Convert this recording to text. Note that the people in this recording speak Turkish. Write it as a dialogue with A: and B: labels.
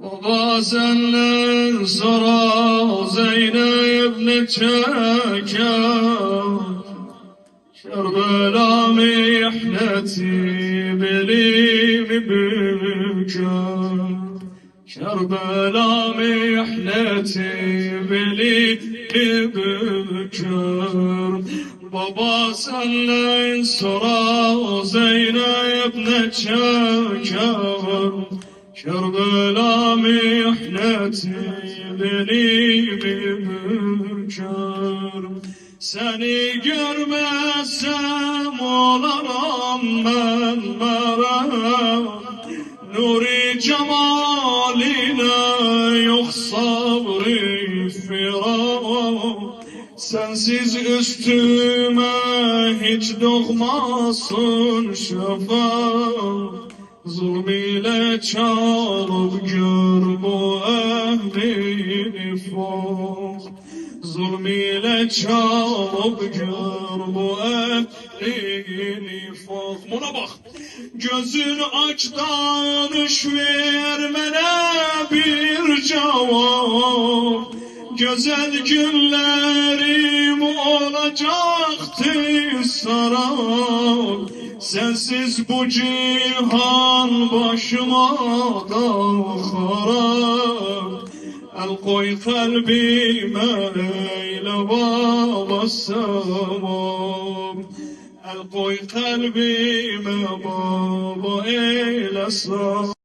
A: وبازن صرا زينب نتشاكر كربلا محنتي بلي مبكر كربلا محنتي بلي مبكر بابا سنن صرا زينب نتشاكر كربلا محنتي beni bükür. Seni görmezsem olamam ben merem. Nuri cemaline yok sabri firam. Sensiz üstüme hiç doğmasın şafak. Zulm ile çalıp gör bu ehli nifak. Zulm ile çalıp gör bu ehli nifak. Buna bak. Gözünü aç danış ver bana bir cevap. Güzel günlerim olacaktı saran. Sensiz bu cihan başıma da harap. El koy kalbime eyle baba sevap. El koy kalbime baba eyle sevap.